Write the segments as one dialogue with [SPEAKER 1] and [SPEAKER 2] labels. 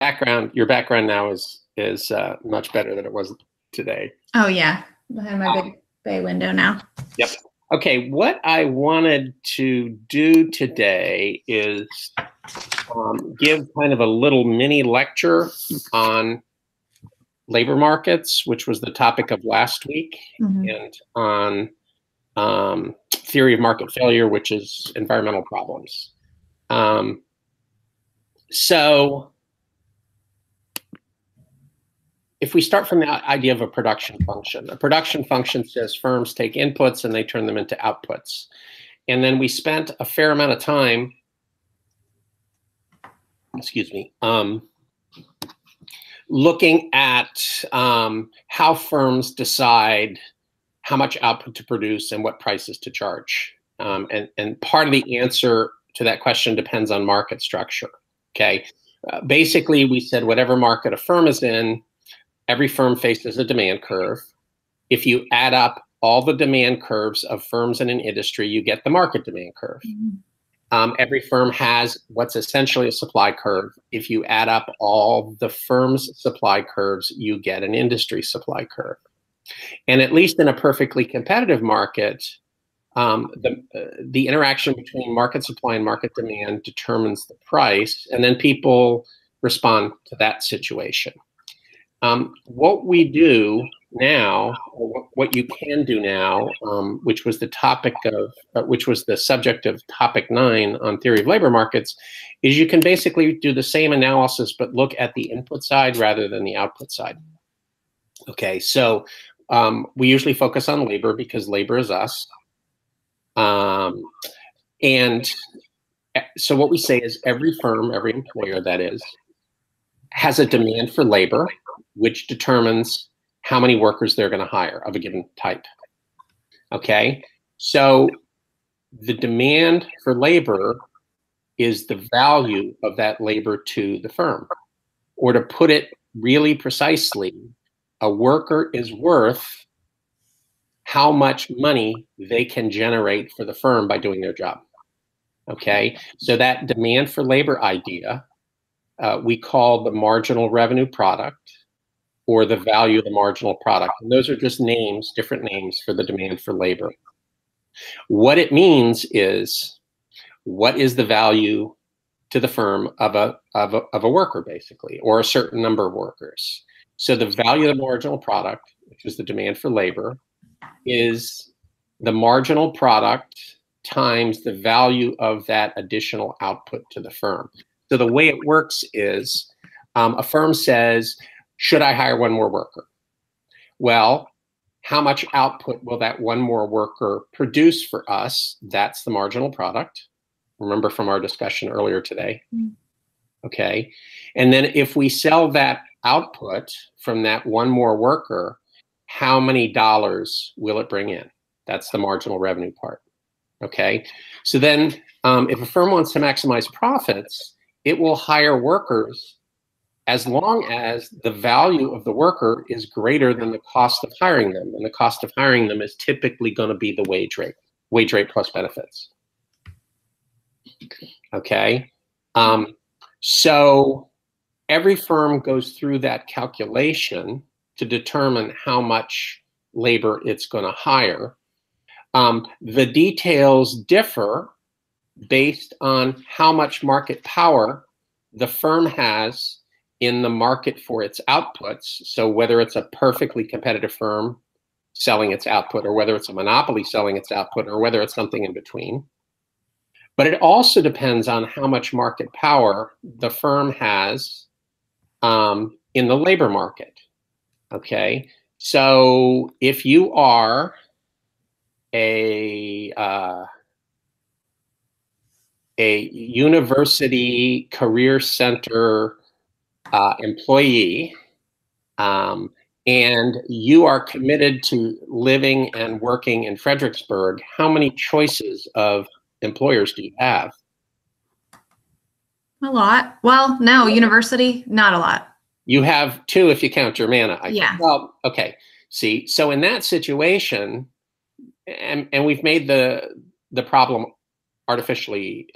[SPEAKER 1] Your background now is much better than it was today.
[SPEAKER 2] Oh yeah, behind my big bay window now.
[SPEAKER 1] Yep. Okay, what I wanted to do today is give kind of a little mini lecture on labor markets, which was the topic of last week, and on theory of market failure, which is environmental problems. So if we start from the idea of a production function says firms take inputs and they turn them into outputs. And then we spent a fair amount of time, looking at how firms decide how much output to produce and what prices to charge. And part of the answer to that question depends on market structure, okay? Basically, we said whatever market a firm is in, every firm faces a demand curve. If you add up all the demand curves of firms in an industry, you get the market demand curve. Every firm has what's essentially a supply curve. If you add up all the firm's supply curves, you get an industry supply curve. And at least in a perfectly competitive market, the interaction between market supply and market demand determines the price, and then people respond to that situation. What we do now, or what you can do now, which was the subject of topic 9 on theory of labor markets, is you can basically do the same analysis but look at the input side rather than the output side. Okay, so we usually focus on labor because labor is us. And so what we say is every firm, every employer that is, has a demand for labor, which determines how many workers they're going to hire of a given type. Okay, so the demand for labor is the value of that labor to the firm. Or to put it really precisely, a worker is worth how much money they can generate for the firm by doing their job. Okay, so that demand for labor idea, we call the marginal revenue product, or the value of the marginal product. And those are just names, different names for the demand for labor. What it means is, what is the value to the firm of a worker, basically, or a certain number of workers? So the value of the marginal product, which is the demand for labor, is the marginal product times the value of that additional output to the firm. So the way it works is, a firm says, should I hire one more worker? Well, how much output will that one more worker produce for us? That's the marginal product. Remember from our discussion earlier today. Okay. And then if we sell that output from that one more worker, how many dollars will it bring in? That's the marginal revenue part. Okay. So then if a firm wants to maximize profits, it will hire workers as long as the value of the worker is greater than the cost of hiring them. And the cost of hiring them is typically going to be the wage rate plus benefits. Okay. So every firm goes through that calculation to determine how much labor it's going to hire. The details differ based on how much market power the firm has in the market for its outputs. So whether it's a perfectly competitive firm selling its output, or whether it's a monopoly selling its output, or whether it's something in between. But it also depends on how much market power the firm has in the labor market. Okay, so if you are a university career center employee, and you are committed to living and working in Fredericksburg, how many choices of employers do you have?
[SPEAKER 2] A lot. Well, no, university, not a lot.
[SPEAKER 1] You have 2 if you count Germana.
[SPEAKER 2] Yeah.
[SPEAKER 1] Well, okay. See, so in that situation, and we've made the problem artificially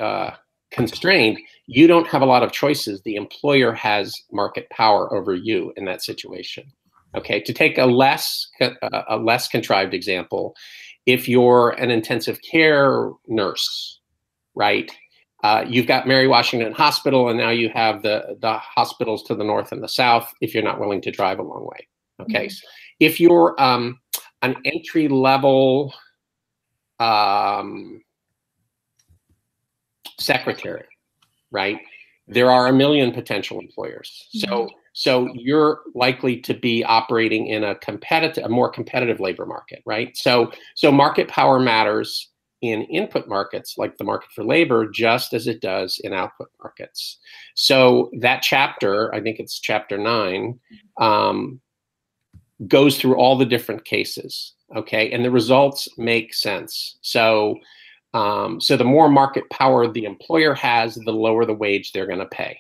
[SPEAKER 1] constrained, you don't have a lot of choices. The employer has market power over you in that situation. Okay, to take a less contrived example, if you're an intensive care nurse, right? You've got Mary Washington Hospital, and now you have the hospitals to the north and the south if you're not willing to drive a long way. Okay, mm-hmm. If you're an entry level secretary, right? There are a million potential employers. Mm-hmm. So you're likely to be operating in a more competitive labor market, right? So market power matters in input markets like the market for labor, just as it does in output markets. So that chapter, I think it's chapter 9, goes through all the different cases, okay? And the results make sense. So the more market power the employer has, the lower the wage they're going to pay.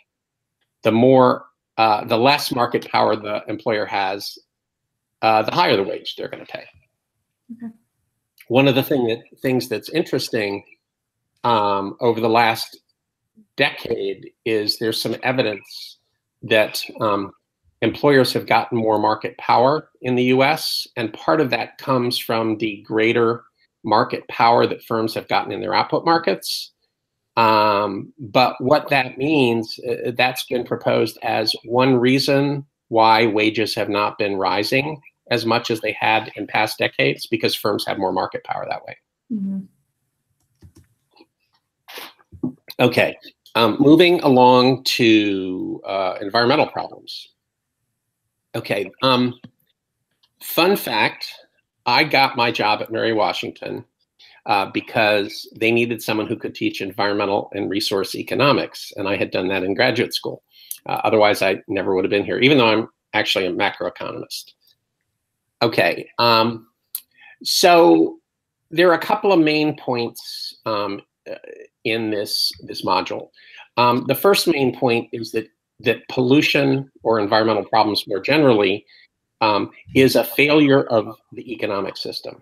[SPEAKER 1] The less market power the employer has, the higher the wage they're going to pay. Okay. One of the things that's interesting over the last decade is there's some evidence that employers have gotten more market power in the US, and part of that comes from the greater market power that firms have gotten in their output markets. But what that means, that's been proposed as one reason why wages have not been rising as much as they had in past decades, because firms have more market power that way. Mm-hmm. Okay, moving along to environmental problems. Okay, fun fact, I got my job at Mary Washington because they needed someone who could teach environmental and resource economics, and I had done that in graduate school. Otherwise, I never would have been here, even though I'm actually a macroeconomist. Okay, so there are a couple of main points in this module. The first main point is that pollution or environmental problems more generally is a failure of the economic system.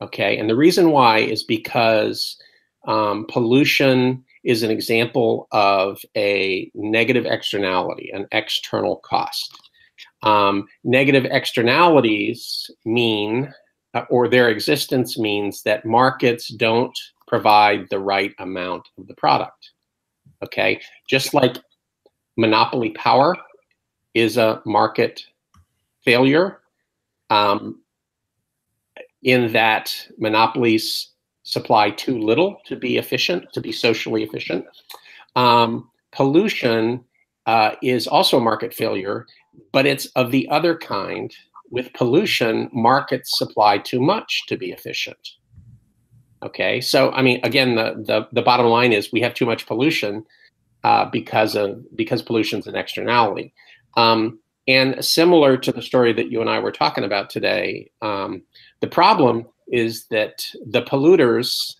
[SPEAKER 1] Okay, and the reason why is because pollution is an example of a negative externality, an external cost. Negative externalities mean, or their existence means, that markets don't provide the right amount of the product. Okay, just like monopoly power is a market failure, in that monopolies supply too little to be efficient, to be socially efficient. Pollution is also a market failure, but it's of the other kind. With pollution, markets supply too much to be efficient. Okay, so I mean, again, the bottom line is we have too much pollution because pollution is an externality. And similar to the story that you and I were talking about today, the problem is that the polluters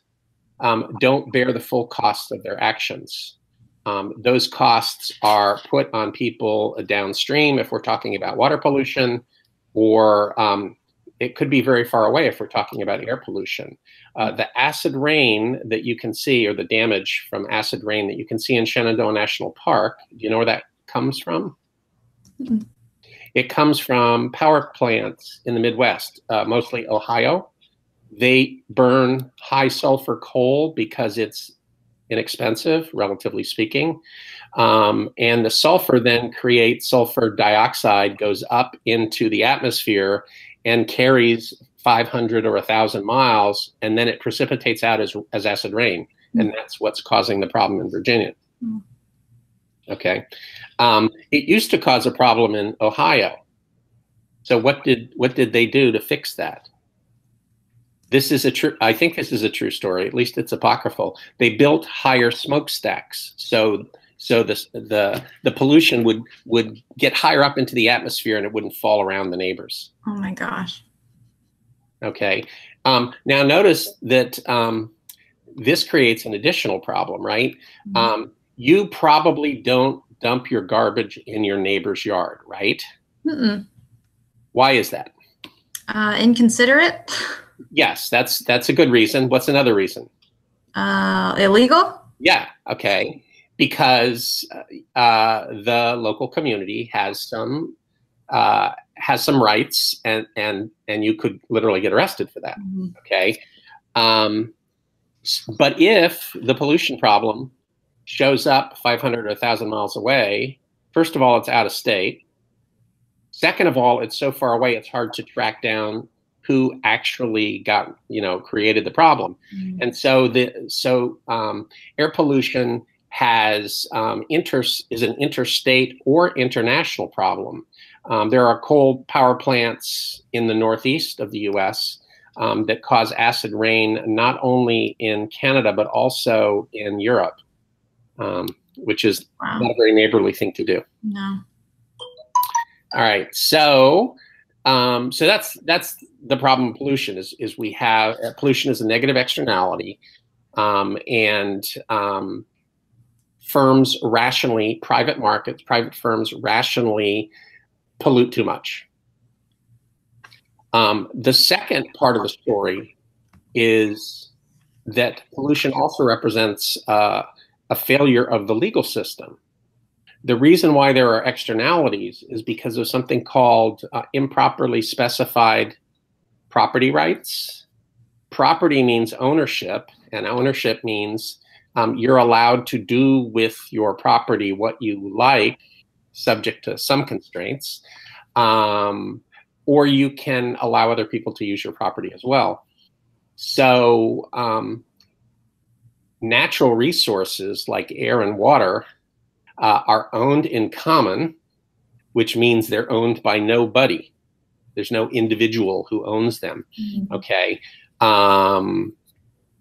[SPEAKER 1] don't bear the full cost of their actions. Those costs are put on people downstream if we're talking about water pollution, or it could be very far away if we're talking about air pollution. The acid rain that you can see, or the damage from acid rain that you can see in Shenandoah National Park, do you know where that comes from? Mm-hmm. It comes from power plants in the Midwest, mostly Ohio. They burn high sulfur coal because it's inexpensive, relatively speaking. And the sulfur then creates sulfur dioxide, goes up into the atmosphere and carries 500 or 1,000 miles, and then it precipitates out as acid rain. Mm-hmm. And that's what's causing the problem in Virginia. Mm-hmm. Okay. It used to cause a problem in Ohio. So what did they do to fix that? I think this is a true story. At least it's apocryphal. They built higher smokestacks, so the pollution would get higher up into the atmosphere and it wouldn't fall around the neighbors.
[SPEAKER 2] Oh my gosh.
[SPEAKER 1] Okay. Now notice that this creates an additional problem, right? Mm-hmm. You probably don't dump your garbage in your neighbor's yard, right? Mm-mm. Why is that?
[SPEAKER 2] Inconsiderate.
[SPEAKER 1] Yes, that's a good reason. What's another reason?
[SPEAKER 2] Illegal.
[SPEAKER 1] Yeah, okay. Because the local community has some rights, and you could literally get arrested for that.
[SPEAKER 2] Mm-hmm.
[SPEAKER 1] Okay. Um, but if the pollution problem shows up 500 or 1,000 miles away, first of all, it's out of state. Second of all, it's so far away, it's hard to track down who actually created the problem.
[SPEAKER 2] Mm-hmm.
[SPEAKER 1] And so air pollution is an interstate or international problem. There are coal power plants in the northeast of the U.S. That cause acid rain, not only in Canada, but also in Europe, which is not a very neighborly thing to do.
[SPEAKER 2] No.
[SPEAKER 1] All right, so that's the problem with pollution is we have pollution is a negative externality, and private firms rationally pollute too much. The second part of the story is that pollution also represents a failure of the legal system. The reason why there are externalities is because of something called improperly specified property rights. Property means ownership, and ownership means you're allowed to do with your property what you like, subject to some constraints, or you can allow other people to use your property as well. So natural resources like air and water are owned in common, which means they're owned by nobody. There's no individual who owns them. Mm-hmm. Okay.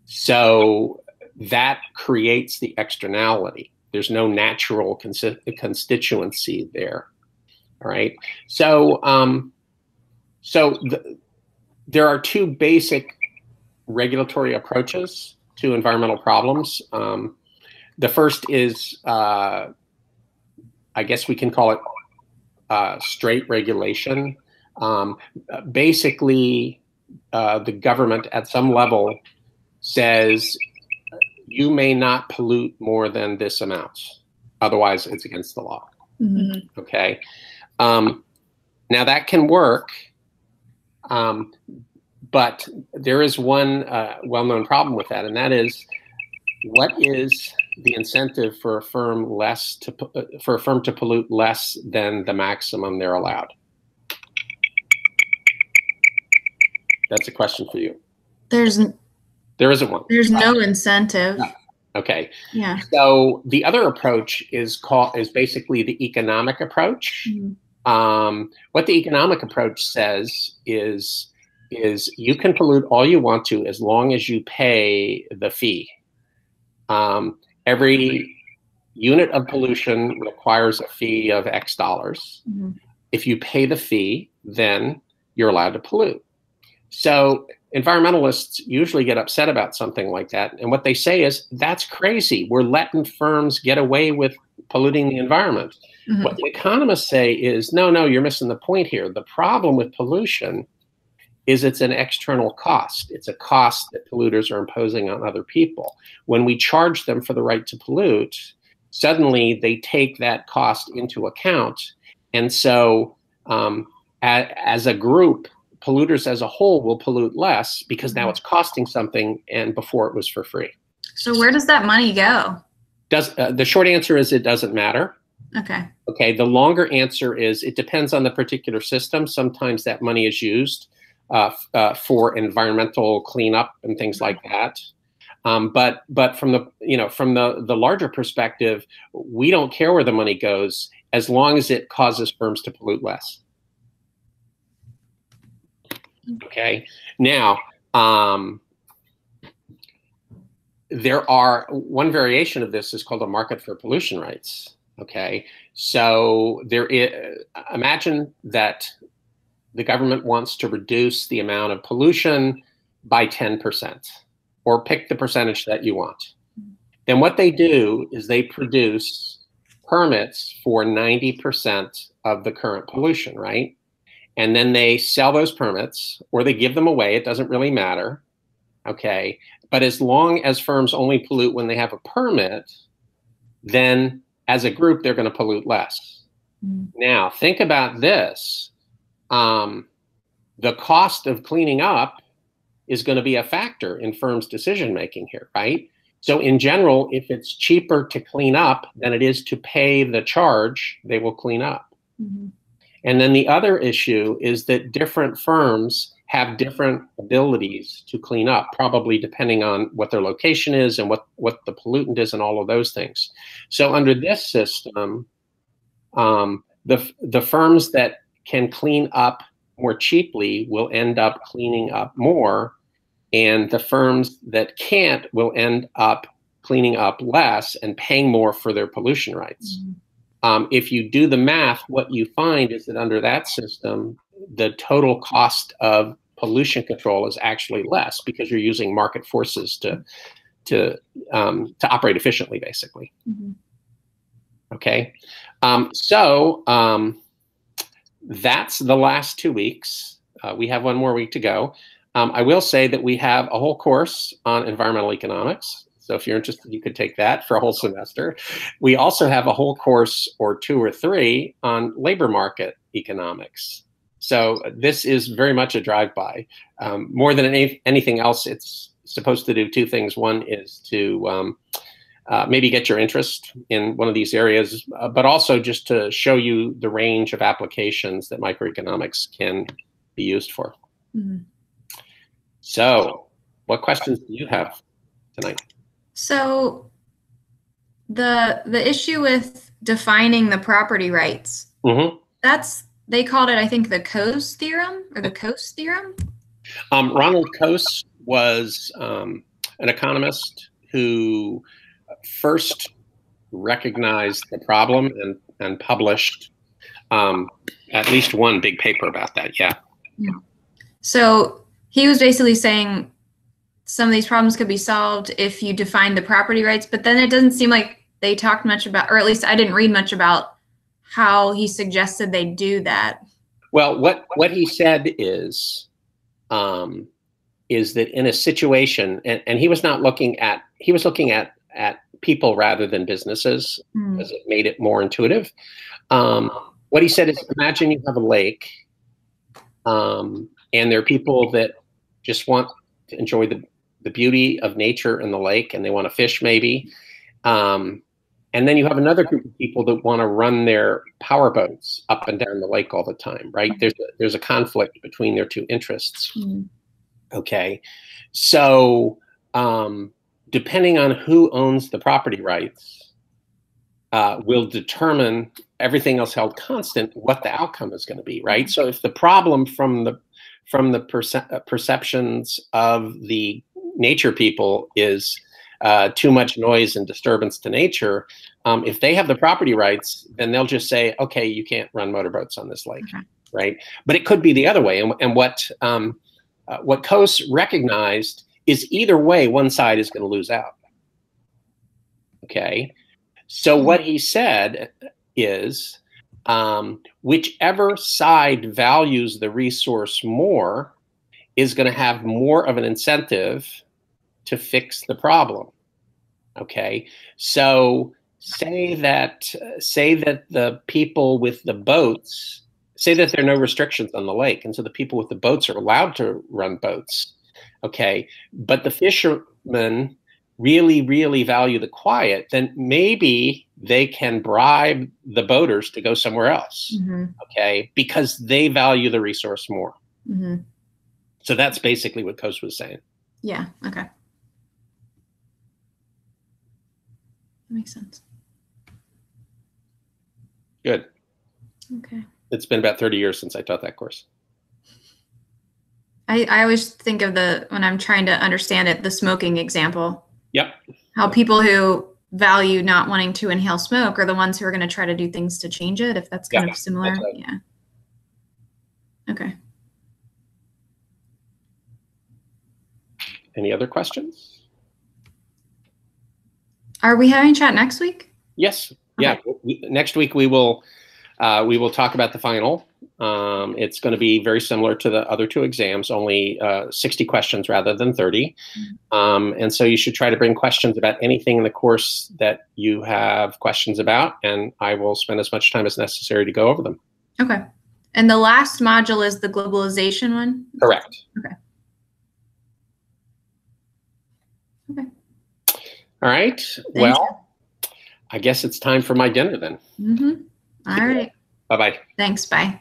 [SPEAKER 1] So that creates the externality. There's no natural constituency there. All right. So, there are two basic regulatory approaches to environmental problems. The first is, I guess we can call it straight regulation. Basically, the government at some level says you may not pollute more than this amount. Otherwise, it's against the law. Mm-hmm. Okay. Now that can work, but there is one well-known problem with that, and that is, what is the incentive for a firm to pollute less than the maximum they're allowed? That's a question for you. There isn't one.
[SPEAKER 2] There's no incentive.
[SPEAKER 1] No. Okay.
[SPEAKER 2] Yeah.
[SPEAKER 1] So the other approach is basically the economic approach. Mm-hmm. What the economic approach says is you can pollute all you want to as long as you pay the fee. Every unit of pollution requires a fee of X dollars. Mm-hmm. If you pay the fee, then you're allowed to pollute. So environmentalists usually get upset about something like that. And what they say is, that's crazy. We're letting firms get away with polluting the environment. Mm-hmm. What the economists say is, no, you're missing the point here. The problem with pollution is it's an external cost. It's a cost that polluters are imposing on other people. When we charge them for the right to pollute, suddenly they take that cost into account. And so as a group, polluters as a whole will pollute less because now it's costing something, and before it was for free.
[SPEAKER 2] So where does that money go?
[SPEAKER 1] The short answer is it doesn't matter.
[SPEAKER 2] Okay.
[SPEAKER 1] Okay. The longer answer is it depends on the particular system. Sometimes that money is used for environmental cleanup and things like that. But from the larger perspective, we don't care where the money goes as long as it causes firms to pollute less. Okay. Now, there are one variation of this is called a market for pollution rights. Okay. So imagine that the government wants to reduce the amount of pollution by 10%, or pick the percentage that you want. Then what they do is they produce permits for 90% of the current pollution, right? And then they sell those permits, or they give them away. It doesn't really matter. Okay, but as long as firms only pollute when they have a permit, then as a group, they're going to pollute less. Now, think about this. The cost of cleaning up is going to be a factor in firms' decision-making here, right? So in general, if it's cheaper to clean up than it is to pay the charge, they will clean up. And then the other issue is that different firms have different abilities to clean up, probably depending on what their location is and what the pollutant is and all of those things. So under this system, the firms that can clean up more cheaply will end up cleaning up more, and the firms that can't will end up cleaning up less and paying more for their pollution rights. If you do the math, what you find is that under that system, the total cost of pollution control is actually less because you're using market forces to operate efficiently, basically. Okay, so that's the last 2 weeks. We have one more week to go. I will say that we have a whole course on environmental economics. So if you're interested, you could take that for a whole semester. We also have a whole course or 2 or 3 on labor market economics. So this is very much a drive-by. More than anything else, it's supposed to do 2 things. One is to maybe get your interest in one of these areas, but also just to show you the range of applications that microeconomics can be used for. So what questions do you have tonight?
[SPEAKER 2] So the issue with defining the property rights, they called it, I think, the Coase Theorem or the Coase Theorem?
[SPEAKER 1] Ronald Coase was an economist who first recognized the problem and published at least one big paper about that. Yeah.
[SPEAKER 2] So he was basically saying some of these problems could be solved if you define the property rights, but then it doesn't seem like they talked much about, or at least I didn't read much about how he suggested they do that.
[SPEAKER 1] Well, what he said is that in a situation, and he was not looking at, he was looking at people rather than businesses, because it made it more intuitive. What he said is, imagine you have a lake, and there are people that just want to enjoy the beauty of nature in the lake, and they want to fish maybe. And then you have another group of people that want to run their power boats up and down the lake all the time, right? There's a conflict between their 2 interests. Okay, so depending on who owns the property rights will determine, everything else held constant, what the outcome is going to be, right? So if the problem from the perceptions of the nature people is too much noise and disturbance to nature, if they have the property rights, then they'll just say, okay, you can't run motorboats on this lake, right? But it could be the other way. And what Coase recognized is either way, one side is going to lose out. Okay, so what he said is, whichever side values the resource more is going to have more of an incentive to fix the problem. Okay, so say that the people with the boats, say that there are no restrictions on the lake, and so the people with the boats are allowed to run boats. Okay, but the fishermen really value the quiet, then maybe they can bribe the boaters to go somewhere else. Okay, because they value the resource more. So that's basically what Coase was saying.
[SPEAKER 2] Yeah, okay. That makes sense.
[SPEAKER 1] Good.
[SPEAKER 2] Okay.
[SPEAKER 1] It's been about 30 years since I taught that course.
[SPEAKER 2] I always think of when I'm trying to understand it, the smoking example.
[SPEAKER 1] Yep.
[SPEAKER 2] How people who value not wanting to inhale smoke are the ones who are going to try to do things to change it, if that's kind of similar. Right. Yeah. Okay.
[SPEAKER 1] Any other questions?
[SPEAKER 2] Are we having chat next week?
[SPEAKER 1] Yes. Okay. Yeah. Next week we will talk about the final, It's going to be very similar to the other two exams, only 60 questions rather than 30. And so you should try to bring questions about anything in the course that you have questions about, and I will spend as much time as necessary to go over them.
[SPEAKER 2] Okay. And the last module is the globalization one?
[SPEAKER 1] Correct.
[SPEAKER 2] Okay. Okay.
[SPEAKER 1] All right. Well, I guess it's time for my dinner then.
[SPEAKER 2] All right.
[SPEAKER 1] Bye-bye.
[SPEAKER 2] Thanks. Bye.